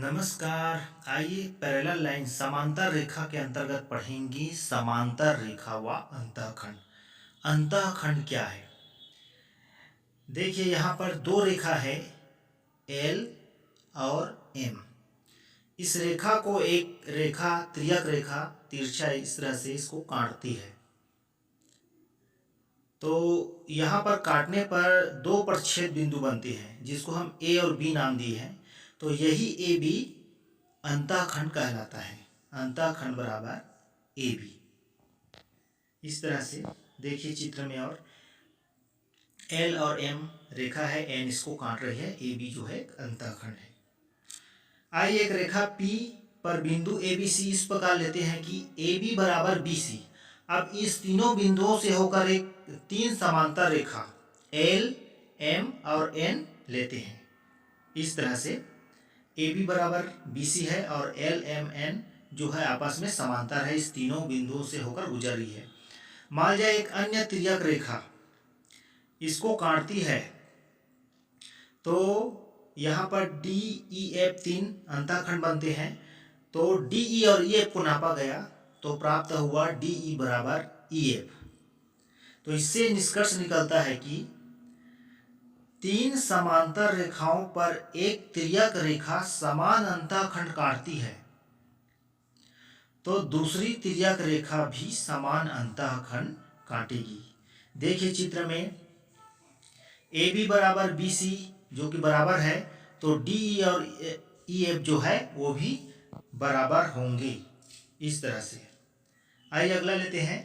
नमस्कार। आइए parallel line समांतर रेखा के अंतर्गत पढ़ेंगी समांतर रेखा व अंतःखंड। अंतःखंड क्या है? देखिए यहाँ पर दो रेखा है एल और एम। इस रेखा को एक रेखा त्रियक रेखा तिरछा इस तरह से इसको काटती है। तो यहाँ पर काटने पर दो प्रच्छेद बिंदु बनते हैं जिसको हम ए और बी नाम दिए हैं। तो यही ए बी अंतःखंड कहलाता है। अंतःखंड बराबर ए बी। इस तरह से देखिए चित्र में, और एल और एम रेखा है, एन इसको काट रही है, ए बी जो है अंतःखंड है। आइए एक रेखा पी पर बिंदु ए बी सी इस प्रकार लेते हैं कि ए बी बराबर बी सी। अब इस तीनों बिंदुओं से होकर एक तीन समांतर रेखा एल एम और एन लेते हैं। इस तरह से ए बी बराबर बी सी है और एल एम एन जो है आपस में समांतर है, इस तीनों बिंदुओं से होकर गुजर रही है। मान जाए एक अन्य तिर्यक रेखा इसको काटती है, तो यहाँ पर डी ई एफ तीन अंतःखंड बनते हैं। तो डी ई और ई एफ को नापा गया तो प्राप्त हुआ डी ई बराबर ई एफ। तो इससे निष्कर्ष निकलता है कि तीन समांतर रेखाओं पर एक तिर्यक रेखा समान अंतःखंड काटती है तो दूसरी तिर्यक रेखा भी समान अंतःखंड काटेगी। देखिए चित्र में ए बी बराबर बी सी जो कि बराबर है, तो डी ई और ई एफ जो है वो भी बराबर होंगे। इस तरह से आइए अगला लेते हैं।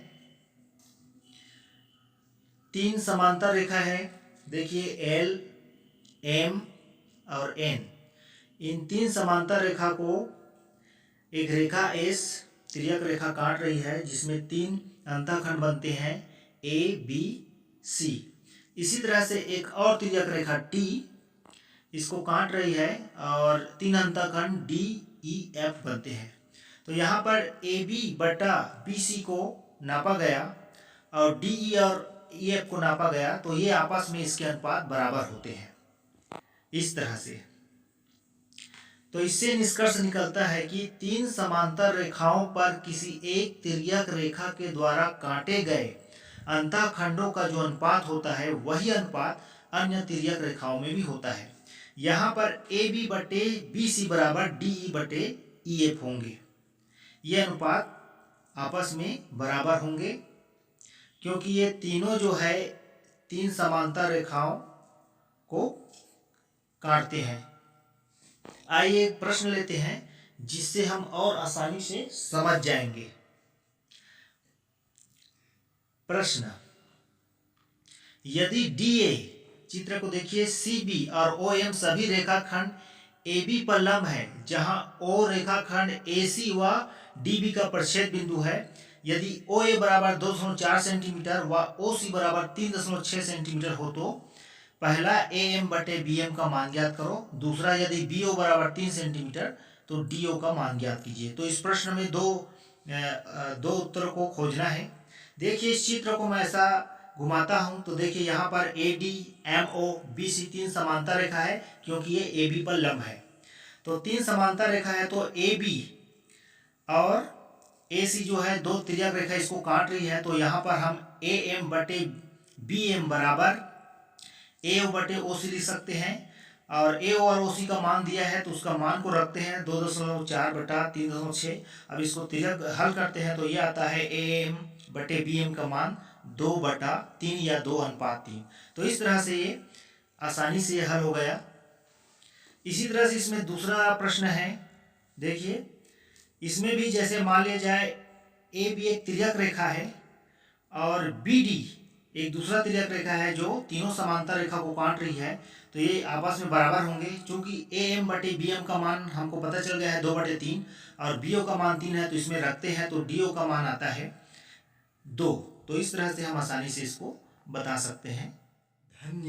तीन समांतर रेखा है, देखिए एल एम और एन। इन तीन समांतर रेखा को एक रेखा एस तिर्यक रेखा काट रही है जिसमें तीन अंतःखंड बनते हैं ए बी सी। इसी तरह से एक और तिर्यक रेखा टी इसको काट रही है और तीन अंतःखंड डी ई एफ बनते हैं। तो यहाँ पर ए बी बटा बी सी को नापा गया और डी ई और ई एफ को नापा गया, तो ये आपस में इसके अनुपात बराबर होते हैं। इस तरह से तो इससे निष्कर्ष निकलता है कि तीन समांतर रेखाओं पर किसी एक तिर्यक रेखा के द्वारा काटे गए अंतःखंडों का जो अनुपात होता है वही अनुपात अन्य तिर्यक रेखाओं में भी होता है। यहाँ पर ए बी बटे बी सी बराबर डी ई बटे ई एफ होंगे। ये अनुपात आपस में बराबर होंगे क्योंकि ये तीनों जो है तीन समांतर रेखाओं को काटते हैं। आइए एक प्रश्न लेते हैं जिससे हम और आसानी से समझ जाएंगे। प्रश्न, यदि डी ए चित्र को देखिए सी बी और ओ एम सभी रेखाखंड ए बी पर लंब है जहां ओ रेखाखंड ए सी व डी बी का प्रच्छेद बिंदु है, यदि ओ ए बराबर 2.4 सेंटीमीटर व ओ सी बराबर 3.6 सेंटीमीटर हो तो पहला ए एम बटे बी एम का मान ज्ञात करो। दूसरा, यदि बी ओ बराबर 3 सेंटीमीटर तो डी ओ का मान ज्ञात कीजिए। तो इस प्रश्न में दो उत्तरों को खोजना है। देखिए इस चित्र को मैं ऐसा घुमाता हूं तो देखिए यहाँ पर A D M O B C तीन समांतर रेखा है क्योंकि ये ए बी पर लंब है। तो तीन समांतर रेखा है तो ए बी और ए सी जो है दो तिर्यक रेखा इसको काट रही है। तो यहाँ पर हम ए एम बटे बी एम बराबर ए ओ बटे ओ सी लिख सकते हैं और ए ओ और ओ सी का मान दिया है तो उसका मान को रखते हैं 2.4 बटा 3.6। अब इसको तिर्यक हल करते हैं तो ये आता है ए एम बटे बी एम का मान 2/3 या 2:3। तो इस तरह से ये आसानी से हल हो गया। इसी तरह से इसमें दूसरा प्रश्न है, देखिए इसमें भी जैसे मान लिया जाए ए बी एक तिर्यक रेखा है और बी डी एक दूसरा तिर्यक रेखा है जो तीनों समांतर रेखा को काट रही है, तो ये आपस में बराबर होंगे। क्योंकि ए एम बटे बी एम का मान हमको पता चल गया है 2/3 और बी ओ का मान 3 है तो इसमें रखते हैं तो डी ओ का मान आता है 2। तो इस तरह से हम आसानी से इसको बता सकते हैं। धन्यवाद।